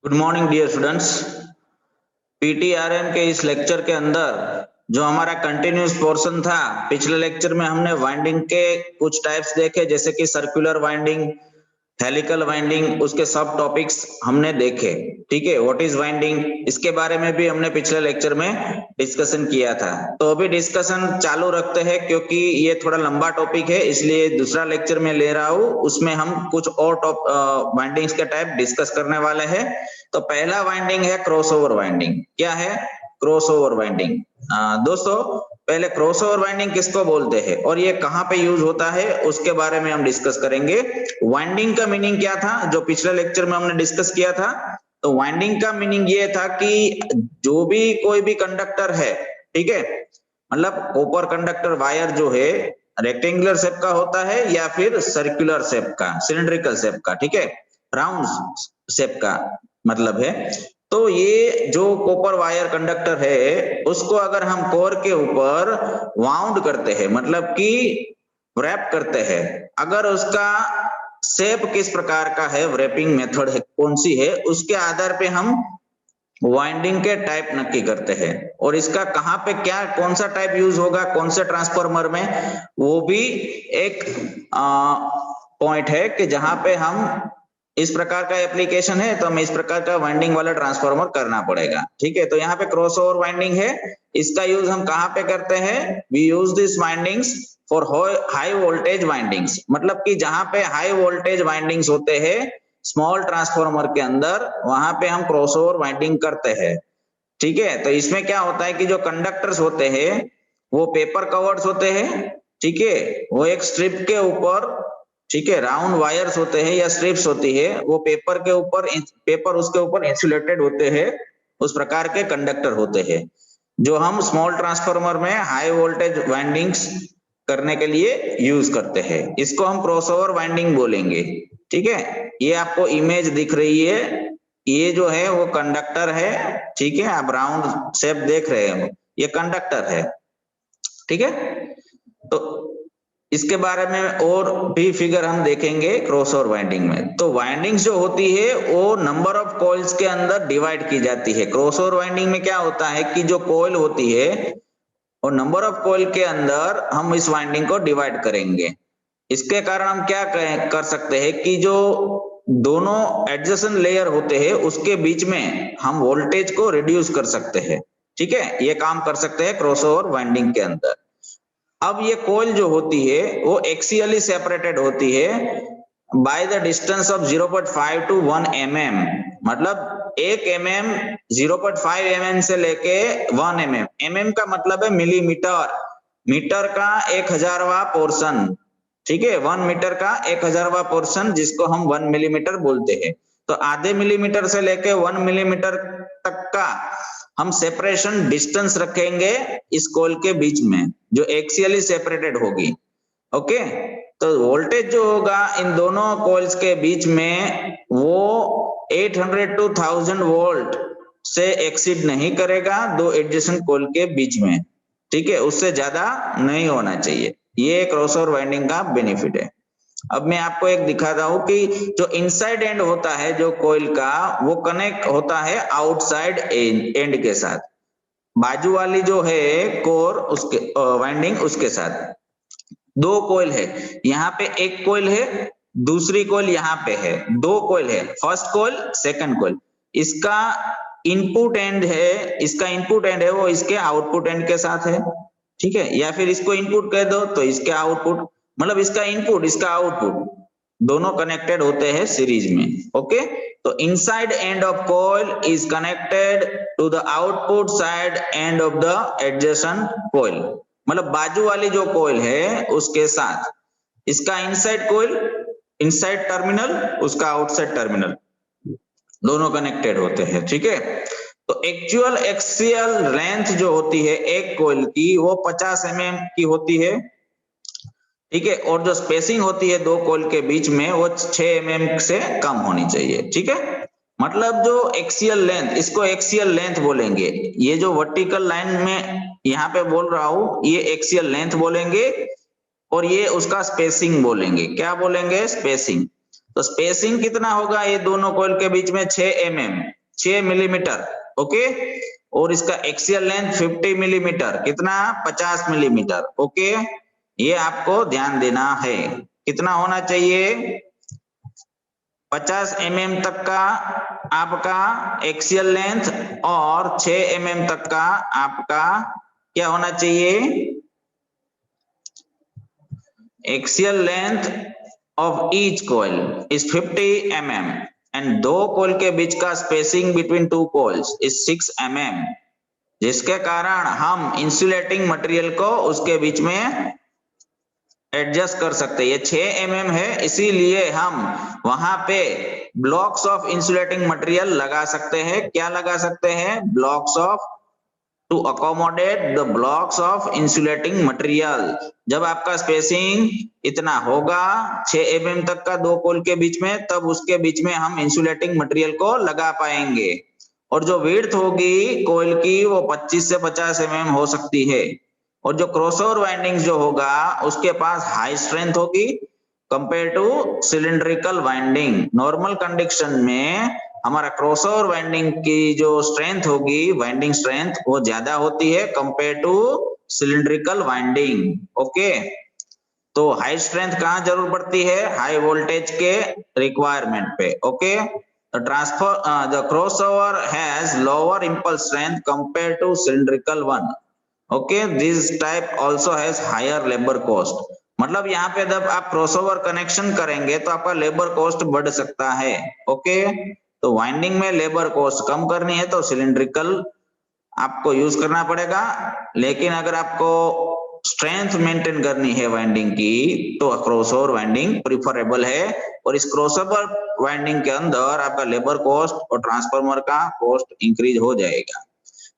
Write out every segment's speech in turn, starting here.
Good morning dear students. PTRM के इस lecture के अंदर जो हमारा कंटिन्यूस पोर्शन था, पिछले लेक्चर में हमने वाइंडिंग के कुछ टाइप्स देखे, जैसे कि सर्कुलर वाइंडिंग, हेलिकल वाइंडिंग, उसके सब टॉपिक्स हमने देखे। ठीक है, व्हाट इज वाइंडिंग, इसके बारे में भी हमने पिछले लेक्चर में डिस्कशन किया था। तो अभी डिस्कशन चालू रखते हैं, क्योंकि ये थोड़ा लंबा टॉपिक है, इसलिए दूसरा लेक्चर में ले रहा हूँ। उसमें हम कुछ और वाइंडिंग्स के टाइप डिस्कस करने वाले हैं। तो पहला वाइंडिंग है क्रॉसओवर वाइंडिंग। क्या है क्रॉसओवर वाइंडिंग? दोस्तों, पहले क्रॉसओवर वाइंडिंग किसको बोलते हैं और ये कहाँ पे यूज होता है, उसके बारे में हम डिस्कस करेंगे। वाइंडिंग का मीनिंग क्या था, जो पिछले लेक्चर में हमने डिस्कस किया था। तो वाइंडिंग का मीनिंग ये था कि जो भी कोई भी कंडक्टर है, ठीक है, मतलब कॉपर कंडक्टर वायर जो है रेक्टेंगुलर शेप का होता है या फिर सर्कुलर शेप का, सिलिंड्रिकल शेप का, ठीक है, राउंड शेप का मतलब है। तो ये जो कॉपर वायर कंडक्टर है, उसको अगर हम कोर के ऊपर वाउंड करते हैं, मतलब कि रैप करते हैं, अगर उसका शेप किस प्रकार का है, रैपिंग मेथड है कौन सी है, उसके आधार पे हम वाइंडिंग के टाइप नक्की करते हैं। और इसका कहाँ पे क्या कौन सा टाइप यूज होगा, कौन से ट्रांसफार्मर में, वो भी एक पॉइंट है कि जहां पे हम इस प्रकार का एप्लीकेशन है तो हमें इस प्रकार का वाइंडिंग वाला ट्रांसफार्मर करना पड़ेगा। ठीक है, तो यहाँ पे क्रॉसओवर वाइंडिंग है, इसका यूज हम कहाँ पे करते हैं? We use this windings for high voltage windings, मतलब कि जहां पे हाई वोल्टेज वाइंडिंग्स होते हैं स्मॉल ट्रांसफार्मर के अंदर, वहां पे हम क्रॉसओवर वाइंडिंग करते हैं। ठीक है, तो इसमें क्या होता है कि जो कंडक्टर्स होते हैं वो पेपर कवर्ड्स होते हैं। ठीक है, वो एक स्ट्रिप के ऊपर, ठीक है, राउंड वायर्स होते हैं या स्ट्रिप्स होती है, वो पेपर के ऊपर, पेपर उसके ऊपर इंसुलेटेड होते हैं, उस प्रकार के कंडक्टर होते हैं जो हम स्मॉल ट्रांसफार्मर में हाई वोल्टेज वाइंडिंग्स करने के लिए यूज करते हैं। इसको हम क्रॉसओवर वाइंडिंग बोलेंगे। ठीक है, ये आपको इमेज दिख रही है, ये जो है वो कंडक्टर है। ठीक है, आप राउंड शेप देख रहे हो, ये कंडक्टर है। ठीक है, तो इसके बारे में और भी फिगर हम देखेंगे क्रॉसओवर वाइंडिंग में। तो वाइंडिंग्स जो होती है वो नंबर ऑफ कॉइल्स के अंदर डिवाइड की जाती है। क्रॉसओवर वाइंडिंग में क्या होता है कि जो कॉइल होती है और नंबर ऑफ कॉइल के अंदर हम इस वाइंडिंग को डिवाइड करेंगे। इसके कारण हम क्या कर सकते हैं कि जो दोनों एडजेसेंट लेयर होते हैं उसके बीच में हम वोल्टेज को रिड्यूस कर सकते हैं। ठीक है, ये काम कर सकते हैं क्रॉसओवर वाइंडिंग के अंदर। अब ये कॉइल जो होती है वो एक्सियली सेपरेटेड होती है by the distance of 0.5 to 1 mm, मतलब 1 mm, 0.5 mm से लेके 1 mm। mm का मतलब है मिलीमीटर, मीटर का 1000वां पोर्शन। ठीक है, 1 मीटर का 1000वां पोर्शन, जिसको हम 1 मिलीमीटर बोलते हैं। तो आधे मिलीमीटर से लेके 1 मिलीमीटर तक का हम सेपरेशन डिस्टेंस रखेंगे इस कॉइल के बीच में, जो एक्सियली सेपरेटेड होगी। ओके, तो वोल्टेज जो होगा इन दोनों कॉइल्स के बीच में वो 800 टू 1000 वोल्ट से एक्सीड नहीं करेगा दो एडजेसेंट कॉइल के बीच में। ठीक है, उससे ज्यादा नहीं होना चाहिए। ये क्रॉसओवर वाइंडिंग का बेनिफिट है। अब मैं आपको एक दिखाता हूं कि जो इनसाइड एंड होता है जो कॉइल का, वो कनेक्ट होता है आउटसाइड एंड के साथ, बाजू वाली जो है कोर उसके वाइंडिंग उसके साथ। दो कॉइल है, यहाँ पे एक कॉइल है, दूसरी कॉइल यहाँ पे है, दो कॉइल है, फर्स्ट कॉइल सेकंड कॉइल। इसका इनपुट एंड है, इसका इनपुट एंड है वो इसके आउटपुट एंड के साथ है। ठीक है, या फिर इसको इनपुट कह दो तो इसके आउटपुट, मतलब इसका इनपुट इसका आउटपुट दोनों कनेक्टेड होते हैं सीरीज में। ओके, तो inside end of coil is connected to the output side end of the adjacent coil, मतलब बाजू वाली जो कॉइल है उसके साथ इसका इनसाइड कॉइल, इनसाइड टर्मिनल, उसका आउटसाइड टर्मिनल, दोनों कनेक्टेड होते हैं। ठीक है, तो एक्चुअल एक्सियल लेंथ जो होती है एक कॉइल की वो 50 mm की होती है। ठीक है, और जो स्पेसिंग होती है दो कॉइल के बीच में वो 6 mm से कम होनी चाहिए। ठीक है, मतलब जो एक्सियल लेंथ, इसको एक्सियल लेंथ बोलेंगे। ये जो वर्टिकल लाइन में यहाँ पे बोल रहा हूं ये एक्सियल लेंथ बोलेंगे, और ये उसका स्पेसिंग बोलेंगे। क्या बोलेंगे? स्पेसिंग। तो स्पेसिंग कितना होगा ये दोनों कॉइल के बीच में? 6 मिलीमीटर। ओके, और इसका एक्सियल लेंथ 50 मिलीमीटर, कितना? 50 मिलीमीटर। ओके, ये आपको ध्यान देना है। कितना होना चाहिए? 50 तक का आपका एक्सियल लेंथ और 6 तक का आपका क्या होना चाहिए? Axial length of each coil is 50 and दो कॉइल के बीच का spacing between two coils is 6 जिसके कारण हम इंसुलेटिंग मटेरियल को उसके बीच में एडजस्ट कर सकते हैं। ये 6 है, इसीलिए हम वहां पे ब्लॉक्स ऑफ इंसुलेटिंग मटेरियल लगा सकते हैं। क्या लगा सकते हैं? Blocks of, to accommodate the blocks of insulating material. जब आपका स्पेसिंग इतना होगा 6 तक का दो कॉइल के बीच में, तब उसके बीच में हम इंसुलेटिंग मटेरियल को लगा पाएंगे। और जो विड्थ होगी कॉइल की वो 25 से 50 हो सकती है। और जो क्रॉसओवर वाइंडिंग जो होगा उसके पास हाई स्ट्रेंथ होगी compare to cylindrical winding. Normal condition में हमारा क्रॉसओवर वाइंडिंग की जो स्ट्रेंथ होगी, वाइंडिंग स्ट्रेंथ, वो ज्यादा होती है compare to cylindrical winding. Okay, तो हाई स्ट्रेंथ कहां जरूर पड़ती है? हाई वोल्टेज के रिक्वायरमेंट पे। Okay, transfer the crossover has lower impulse strength compare to cylindrical one. Okay, this type also has higher labour cost. मतलब यहाँ पे जब आप क्रॉसओवर कनेक्शन करेंगे तो आपका लेबर कॉस्ट बढ़ सकता है। ओके, तो वाइंडिंग में लेबर कॉस्ट कम करनी है तो सिलिंड्रिकल आपको यूज करना पड़ेगा। लेकिन अगर आपको स्ट्रेंथ मेंटेन करनी है वाइंडिंग की तो क्रॉसओवर वाइंडिंग प्रिफरेबल है। और इस क्रॉसओवर वाइंडिंग के अंदर आपका लेबर कॉस्ट और ट्रांसफार्मर का कॉस्ट इंक्रीज हो जाएगा।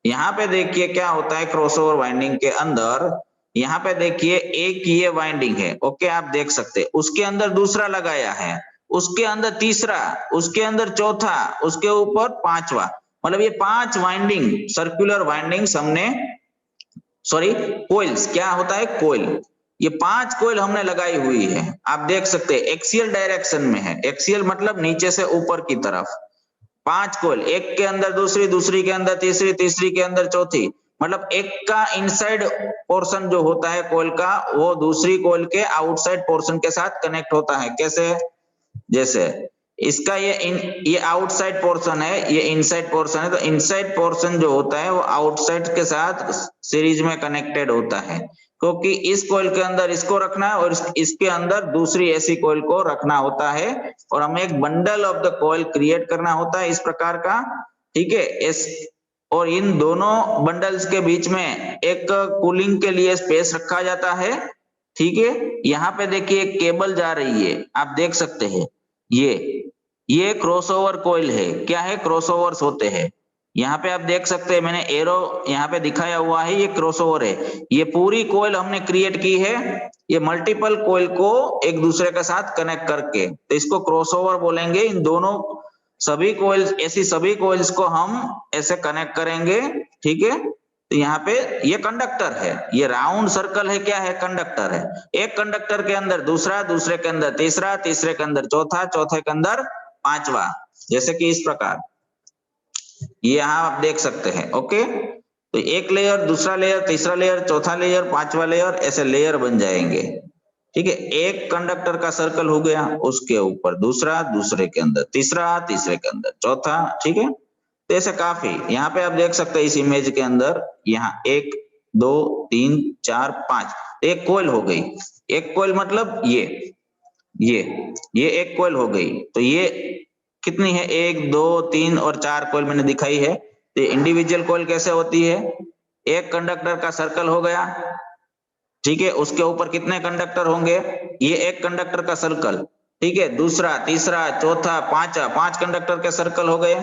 यहाँ पे देखिए क्या होता है क्रॉसओवर वाइंडिंग के अंदर। यहाँ पे देखिए एक ये वाइंडिंग है, ओके, आप देख सकते हैं, उसके अंदर दूसरा लगाया है, उसके अंदर तीसरा, उसके अंदर चौथा, उसके ऊपर पांचवा। मतलब ये 5 वाइंडिंग, सर्कुलर वाइंडिंग्स हमने, सॉरी कोइल्स, क्या होता है? कोइल। ये 5 कोइल हमने लगाई हुई है। आप देख सकते हैं एक्सियल डायरेक्शन में है। एक्सियल मतलब नीचे से ऊपर की तरफ। 5 कोइल, एक के अंदर दूसरी, दूसरी के अंदर तीसरी, तीसरी के अंदर चौथी। मतलब एक का इनसाइड पोर्शन जो होता है कोइल का, वो दूसरी कोइल के आउटसाइड पोर्शन के साथ कनेक्ट होता है। कैसे? जैसे इसका ये आउटसाइड पोर्शन है, ये इनसाइड पोर्शन है, तो इनसाइड पोर्शन जो होता है वो आउटसाइड के साथ सीरीज में कनेक्टेड होता है, क्योंकि इस कॉइल के अंदर इसको रखना है और इसके अंदर दूसरी ऐसी कॉइल को रखना होता है, और हमें एक bundle of the coil create करना होता है इस प्रकार का। ठीक है, इस और इन दोनों बंडल्स के बीच में एक कूलिंग के लिए स्पेस रखा जाता है। ठीक है, यहाँ पे देखिए एक केबल जा रही है, आप देख सकते हैं। ये क्रॉसओवर कॉइल है। क्या है? क्रॉसओवर्स होते हैं। यहाँ पे आप देख सकते हैं, मैंने एरो यहाँ पे दिखाया हुआ है, ये क्रॉसओवर है। ये पूरी कॉइल हमने क्रिएट की है, ये मल्टीपल कॉइल को एक दूसरे के साथ कनेक्ट करके, तो इसको क्रॉसओवर बोलेंगे। इन दोनों सभी कॉइल्स, ऐसी सभी कॉइल्स को हम ऐसे कनेक्ट करेंगे। ठीक है, तो यहाँ पे ये कंडक्टर है, ये राउंड सर्कल है, क्या है? कंडक्टर है। एक कंडक्टर के अंदर दूसरा, दूसरे के अंदर तीसरा, तीसरे के अंदर चौथा, चौथे के अंदर पांचवा, जैसे कि इस प्रकार ये यहाँ आप देख सकते हैं। ओके, तो एक लेयर, दूसरा लेयर, तीसरा लेयर, चौथा लेयर, पांचवा लेयर, ऐसे लेयर बन जाएंगे। ठीक है, एक कंडक्टर का सर्कल हो गया, उसके ऊपर दूसरा, दूसरे के अंदर तीसरा, तीसरे के अंदर चौथा। ठीक है, तो ऐसे काफी, यहाँ पे आप देख सकते हैं इस इमेज के अंदर, यहाँ 1 2 3 4 5, एक कोयल हो गई। एक कोयल मतलब ये एक कोयल हो गई। तो ये कितनी है? 1 2 3 और 4 कोयल मैंने दिखाई है। तो इंडिविजुअल कोयल कैसे होती है? एक कंडक्टर का सर्कल हो गया, ठीक है, उसके ऊपर कितने कंडक्टर होंगे? ये एक कंडक्टर का सर्कल, ठीक है, दूसरा, तीसरा, चौथा, पांचवा, 5 कंडक्टर के सर्कल हो गए।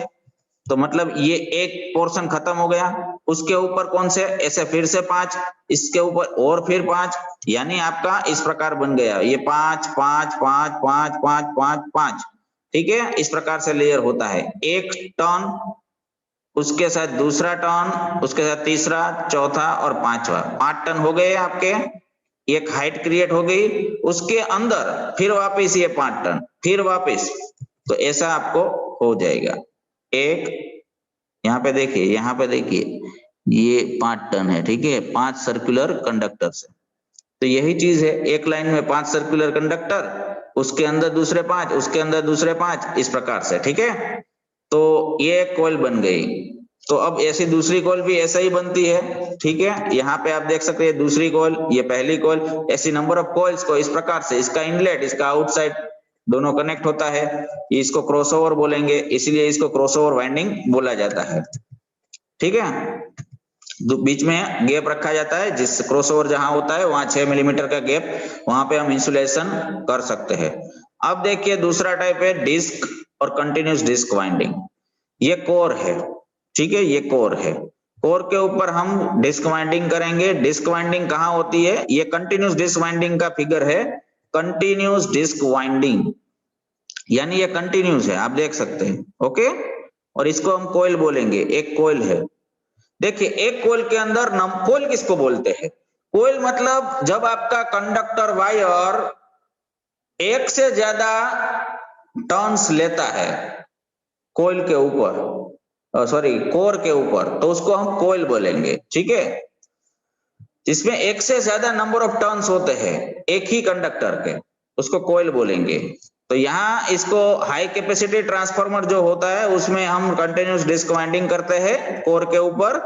तो मतलब ये एक पोर्शन खत्म हो गया। उसके ऊपर कौन से? ऐसे फिर से 5, इसके ऊपर और फिर 5, यानी आपका इस प्रकार बन गया ये 5 5 5 5 5 5 5। ठीक है, इस प्रकार से लेयर होता है। एक टर्न, उसके साथ दूसरा टर्न, उसके साथ तीसरा, चौथा और पांचवा, 5 टर्न हो गए आपके। एक हाइट क्रिएट हो गई, उसके अंदर फिर वापस ये 5 टर्न, फिर वापस, तो ऐसा आपको हो जाएगा। एक यहाँ पे देखिए, यहाँ पे देखिए, ये 5 टर्न है, ठीक है, 5 सर्कुलर कंडक्टर से। तो यही चीज है, एक लाइन में 5 सर्कुलर कंडक्टर, उसके अंदर दूसरे 5, उसके अंदर दूसरे 5, इस प्रकार से, ठीक है। तो ये एक कॉइल बन गई। तो अब ऐसी दूसरी कॉइल भी ऐसा ही बनती है, ठीक है। यहाँ पे आप देख सकते हैं दूसरी कॉइल, ये पहली कॉइल, ऐसी नंबर ऑफ कॉइल्स को इस प्रकार से, इसका इनलेट, इसका आउटसाइड दोनों कनेक्ट होता है, इसको क्रॉसओवर बोलेंगे, इसलिए इसको क्रॉसओवर वाइंडिंग बोला जाता है, ठीक है। बीच में गैप रखा जाता है, जिस क्रॉसओवर जहां होता है वहां 6 मिलीमीटर का गैप, वहां पे हम इंसुलेशन कर सकते हैं। अब देखिए दूसरा टाइप है डिस्क और कंटिन्यूस डिस्क वाइंडिंग। ये कोर है, ठीक है, ये कोर है। कोर के ऊपर हम डिस्क वाइंडिंग करेंगे। डिस्क वाइंडिंग कहाँ होती है? ये कंटिन्यूस डिस्क वाइंडिंग का फिगर है, कंटिन्यूस डिस्क वाइंडिंग, यानी ये कंटिन्यूस है, आप देख सकते हैं, ओके। और इसको हम कोयल बोलेंगे, एक कोयल है। देखिए एक कोयल के अंदर कोयल किसको बोलते हैं? कोयल मतलब जब आपका कंडक्टर वायर एक से ज्यादा टर्न्स लेता है कोयल के ऊपर, सॉरी कोर के ऊपर, तो उसको हम कोयल बोलेंगे, ठीक है। इसमें एक से ज्यादा नंबर ऑफ टर्न्स होते हैं एक ही कंडक्टर के, उसको कोयल बोलेंगे। तो यहाँ इसको हाई कैपेसिटी ट्रांसफार्मर जो होता है उसमें हम कंटिन्यूस डिस्क वाइंडिंग करते हैं कोर के ऊपर।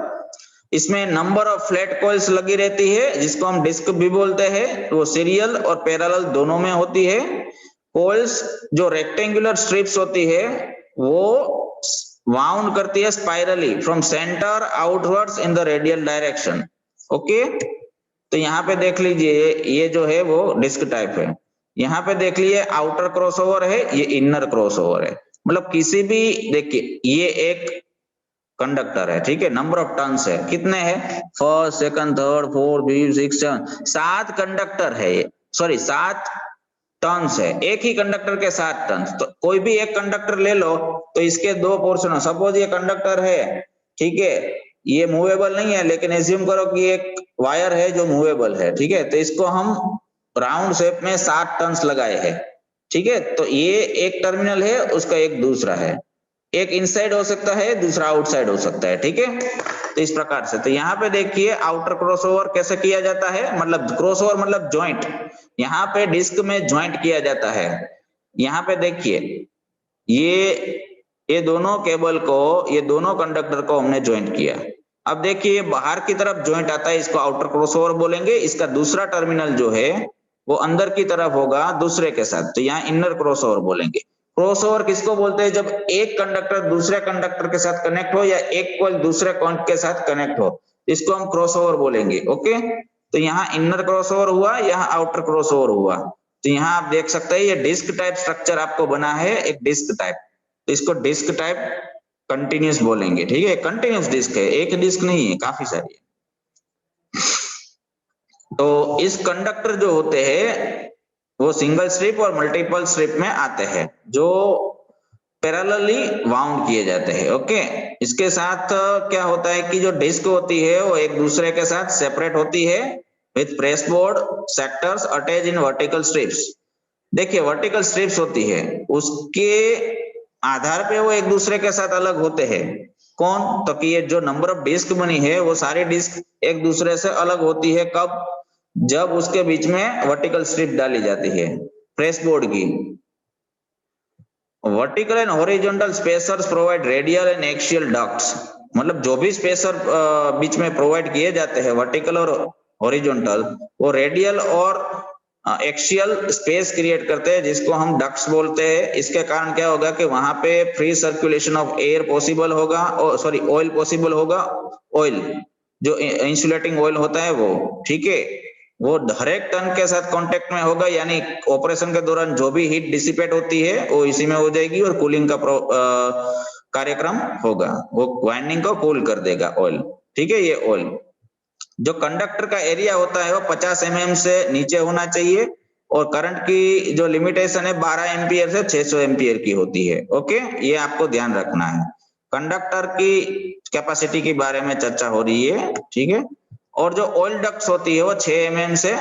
इसमें नंबर ऑफ फ्लैट कॉइल्स लगी रहती है, जिसको हम डिस्क भी बोलते हैं, वो सीरियल और पैरेलल दोनों में होती है। कॉइल्स जो रेक्टेंगुलर स्ट्रिप्स होती है वो वाउंड करती है spirally from centre outwards in the radial direction, okay. तो यहाँ पे देख लीजिए ये जो है वो डिस्क टाइप है। यहाँ पे देख लीजिए आउटर क्रॉसओवर है, ये इनर क्रॉसओवर है। मतलब किसी भी, देखिए ये एक कंडक्टर है, ठीक है, नंबर ऑफ टर्न्स है, कितने हैं? First, second, third, fourth, fifth, six, 7 conductor है ये, सॉरी 7 टर्न्स है, एक ही कंडक्टर के 7 टर्न्स। तो कोई भी एक कंडक्टर ले लो तो इसके 2 पोर्शन, सपोज ये कंडक्टर है, ठीक है, ये मूवेबल नहीं है, लेकिन एज्यूम करो कि एक वायर है जो मूवेबल है, ठीक है, तो इसको हम राउंड शेप में 7 टर्न्स लगाए हैं, ठीक है। तो ये एक टर्मिनल है, उसका एक दूसरा है, एक इनसाइड हो सकता है, दूसरा आउटसाइड हो सकता है, ठीक है। तो इस प्रकार से, तो यहाँ पे देखिए आउटर क्रॉसओवर कैसे किया जाता है, मतलब क्रॉसओवर मतलब जॉइंट, यहाँ पे डिस्क में जॉइंट किया जाता है। यहाँ पे देखिए ये दोनों केबल को, ये दोनों कंडक्टर को हमने ज्वाइंट किया। अब देखिए बाहर की तरफ ज्वाइंट आता है, इसको आउटर क्रॉसओवर बोलेंगे। इसका दूसरा टर्मिनल जो है वो अंदर की तरफ होगा दूसरे के साथ, तो यहाँ इनर क्रॉसओवर बोलेंगे। क्रॉसओवर किसको बोलते हैं? जब एक कंडक्टर दूसरे कंडक्टर के साथ कनेक्ट हो या एक कॉइल दूसरे कॉइल के साथ कनेक्ट हो, इसको हम क्रॉसओवर बोलेंगे, ओके। तो यहाँ इनर क्रॉसओवर हुआ, यहाँ आउटर क्रॉसओवर हुआ। तो यहाँ आप देख सकते हैं ये डिस्क टाइप स्ट्रक्चर आपको बना है, एक डिस्क टाइप, तो इसको डिस्क टाइप कंटिन्यूस बोलेंगे, ठीक है। कंटिन्यूस डिस्क है, एक डिस्क नहीं है, काफी सारी है। तो इस कंडक्टर जो होते हैं वो सिंगल स्ट्रिप और मल्टीपल स्ट्रिप में आते हैं, जो पैरेलली वाउंड किए जाते हैं, ओके। इसके साथ क्या होता है कि जो डिस्क होती है वो एक दूसरे के साथ सेपरेट होती है with press board sectors attach in vertical strips. देखिए वर्टिकल स्ट्रिप्स होती है, उसके आधार पे वो एक दूसरे के साथ अलग होते हैं। कौन? तो कि ये जो नंबर ऑफ डिस्क बनी है वो सारी डिस्क एक दूसरे से अलग होती है, कब? जब उसके बीच में वर्टिकल स्ट्रिप डाली जाती है प्रेस बोर्ड की। Vertical and horizontal spacers provide radial and axial ducts, मतलब जो भी स्पेसर बीच में प्रोवाइड किए जाते हैं वर्टिकल और हॉरिजॉन्टल, वो रेडियल और एक्सियल स्पेस क्रिएट करते हैं, जिसको हम डक्ट्स बोलते हैं। इसके कारण क्या होगा कि वहां पे free circulation of air possible होगा, और सॉरी ऑयल पॉसिबल होगा। ऑयल जो इंसुलेटिंग ऑयल होता है वो, ठीक है, वो हर एक टन के साथ कांटेक्ट में होगा, यानी ऑपरेशन के दौरान जो भी हीट डिसिपेट होती है वो इसी में हो जाएगी और कूलिंग का कार्यक्रम होगा, वो वाइंडिंग को कूल कर देगा ऑयल, ठीक है। ये ऑयल जो कंडक्टर का एरिया होता है वो 50 mm से नीचे होना चाहिए, और करंट की जो लिमिटेशन है 12 एम्पियर से 600 एम्पियर की होती है, ओके। ये आपको ध्यान रखना है। कंडक्टर की कैपेसिटी के बारे में चर्चा हो रही है, ठीक है। और जो ऑयल डक्ट्स होती है वो 6 mm से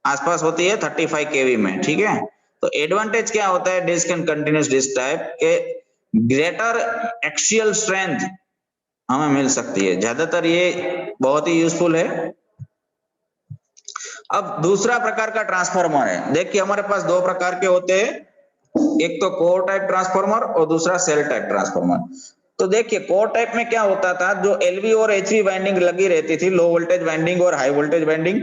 आसपास होती है 35 kV में, ठीक है। तो एडवांटेज क्या होता है disc and continuous disc type के, ग्रेटर एक्सियल स्ट्रेंथ हमें मिल सकती है, ज्यादातर ये बहुत ही यूजफुल है। अब दूसरा प्रकार का ट्रांसफार्मर है, देखिए हमारे पास दो प्रकार के होते हैं, एक तो कोर टाइप ट्रांसफार्मर और दूसरा सेल टाइप ट्रांसफार्मर। तो देखिए कोर टाइप में क्या होता था, जो एलवी और एचवी वाइंडिंग लगी रहती थी, लो वोल्टेज वाइंडिंग और हाई वोल्टेज वाइंडिंग,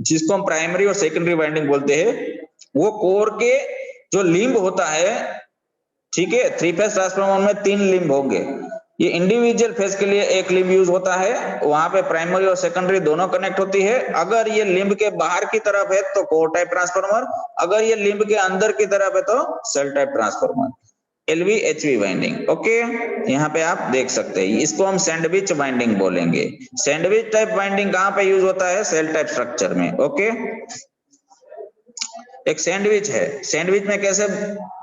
जिसको हम प्राइमरी और सेकेंडरी वाइंडिंग बोलते हैं, वो कोर के जो लिंब होता है, ठीक है, थ्री फेज ट्रांसफार्मर में 3 लिंब होंगे, ये इंडिविजुअल फेज के लिए एक लिंब यूज होता है, वहां पे प्राइमरी और सेकेंडरी दोनों कनेक्ट होती है। अगर ये लिंब के बाहर की तरफ है तो कोर टाइप ट्रांसफार्मर, अगर ये लिंब के अंदर की तरफ है तो shell type transformer, LV HV winding. Okay, यहाँ पे आप देख सकते हैं, इसको हम सैंडविच वाइंडिंग बोलेंगे। सैंडविच टाइप वाइंडिंग कहाँ पे यूज होता है, सेल टाइप स्ट्रक्चर में। ओके, एक सैंडविच है, सैंडविच में कैसे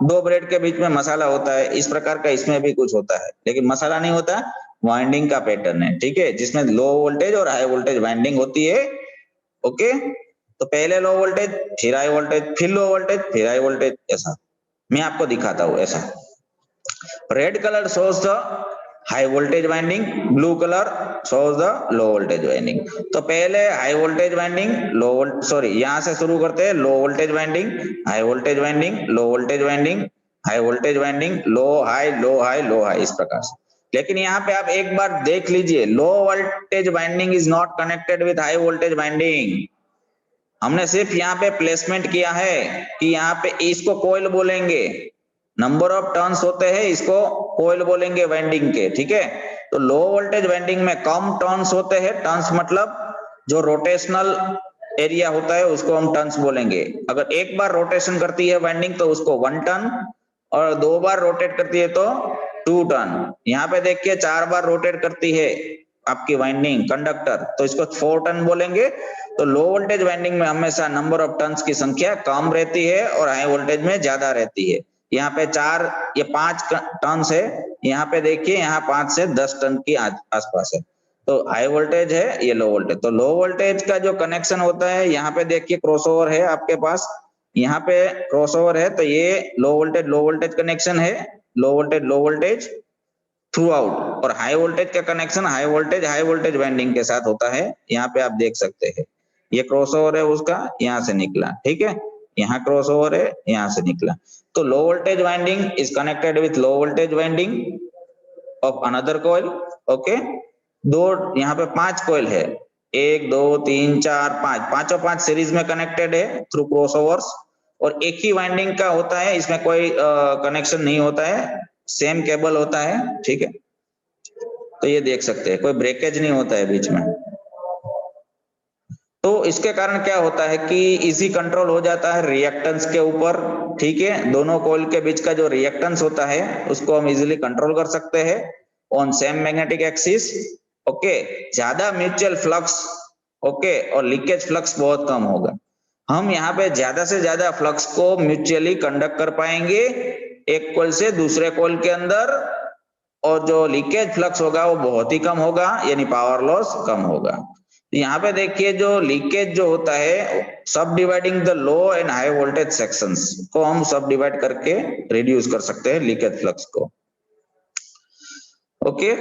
दो ब्रेड के बीच में मसाला होता है, इस प्रकार का इसमें भी कुछ होता है, लेकिन मसाला नहीं होता, वाइंडिंग का पैटर्न है, ठीक है, जिसमें लो वोल्टेज और हाई वोल्टेज वाइंडिंग होती है। ओके, तो पहले लो वोल्टेज, फिर हाई वोल्टेज, फिर लो वोल्टेज, फिर हाई वोल्टेज, ऐसा मैं आपको दिखाता हूं। ऐसा red colour shows the high voltage winding, blue color shows the low voltage winding। तो पहले high voltage winding, low volt, sorry यहां से शुरू करते हैं, low voltage winding, high voltage winding, low voltage winding, high voltage winding, low high low high low high, इस प्रकार से। लेकिन यहाँ पे आप एक बार देख लीजिए, लो voltage winding is not connected with high voltage winding. हमने सिर्फ यहाँ पे प्लेसमेंट किया है कि यहाँ पे इसको कोयल बोलेंगे, नंबर ऑफ टर्न्स होते हैं, इसको कोयल बोलेंगे वाइंडिंग के, ठीक है। तो लो वोल्टेज वाइंडिंग में कम टर्न्स होते हैं, टर्न्स मतलब जो रोटेशनल एरिया होता है उसको हम टर्न्स बोलेंगे। अगर एक बार रोटेशन करती है वाइंडिंग तो उसको 1 टर्न, और 2 बार रोटेट करती है तो 2 टर्न। यहाँ पे देखिए 4 बार रोटेट करती है आपकी वाइंडिंग कंडक्टर, तो इसको 4 टर्न बोलेंगे। तो लो वोल्टेज वाइंडिंग में हमेशा नंबर ऑफ टर्न्स की संख्या कम रहती है और हाई वोल्टेज में ज्यादा रहती है। यहाँ पे 4 ये 5 टर्न्स है, यहाँ पे देखिए यहाँ 5 से 10 टर्न की आसपास है। तो हाई वोल्टेज है, ये लो वोल्टेज। तो लो वोल्टेज का जो कनेक्शन होता है, यहाँ पे देखिए क्रॉसओवर है आपके पास, यहाँ पे क्रॉसओवर है, तो ये लो वोल्टेज कनेक्शन है, लो वोल्टेज थ्रू आउट। और हाई वोल्टेज का कनेक्शन हाई वोल्टेज वाइंडिंग के साथ होता है, यहाँ पे आप देख सकते हैं, ये क्रॉसओवर है उसका, यहाँ से निकला, ठीक है, यहाँ क्रॉसओवर है, यहाँ से निकला। तो लो voltage winding is connected with low voltage winding of another coil. Okay, दो यहाँ पे 5 कॉइल है, 1 2 3 4 5, पांचों 5 सीरीज में कनेक्टेड है थ्रू क्रॉसओवर्स। और एक ही वाइंडिंग का होता है, इसमें कोई कनेक्शन नहीं होता है, सेम केबल होता है, ठीक है। तो ये देख सकते हैं, कोई ब्रेकेज नहीं होता है बीच में। तो इसके कारण क्या होता है कि इजी कंट्रोल हो जाता है रिएक्टेंस के ऊपर, ठीक है, दोनों कॉइल के बीच का जो रिएक्टेंस होता है उसको हम इजीली कंट्रोल कर सकते हैं on same magnetic axis. Okay, ज्यादा म्यूचुअल फ्लक्स, ओके, और लीकेज फ्लक्स बहुत कम होगा। हम यहाँ पे ज्यादा से ज्यादा फ्लक्स को म्यूचुअली कंडक्ट कर पाएंगे एक कॉइल से दूसरे कॉइल के अंदर, और जो लीकेज फ्लक्स होगा वो बहुत ही कम होगा, यानी पावर लॉस कम होगा। यहाँ पे देखिए जो लीकेज जो होता है, सब dividing the low and high voltage sections को हम सब डिवाइड करके रिड्यूस कर सकते हैं लीकेज फ्लक्स को। ओके,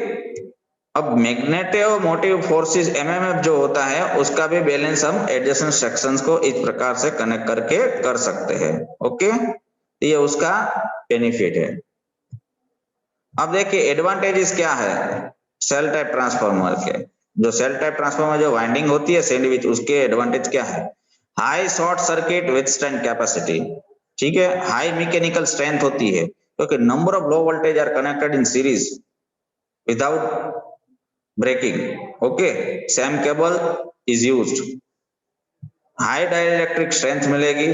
अब मैग्नेटो मोटिव फोर्सेस एमएमएफ जो होता है उसका भी बैलेंस हम एडजेसेंट सेक्शंस को इस प्रकार से कनेक्ट करके कर सकते हैं। ओके, ये उसका बेनिफिट है। अब देखिए एडवांटेजेस क्या है सेल टाइप ट्रांसफार्मर के। जो सेल टाइप ट्रांसफार्मर जो वाइंडिंग होती है सैंडविच, उसके एडवांटेज क्या है, high short circuit withstand capacity, ठीक है, हाई मैकेनिकल स्ट्रेंथ होती है क्योंकि number of low voltage are connected in series without breaking. Okay, same cable is used, high dielectric strength मिलेगी,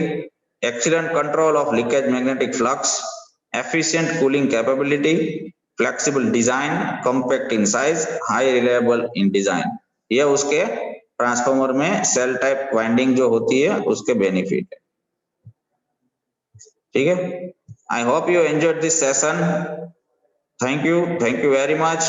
excellent control of leakage magnetic flux, efficient cooling capability, flexible design, compact in size, high reliable in design। ये उसके transformer में cell type winding जो होती है उसके benefit है, ठीक है। I hope you enjoyed this session. Thank you very much.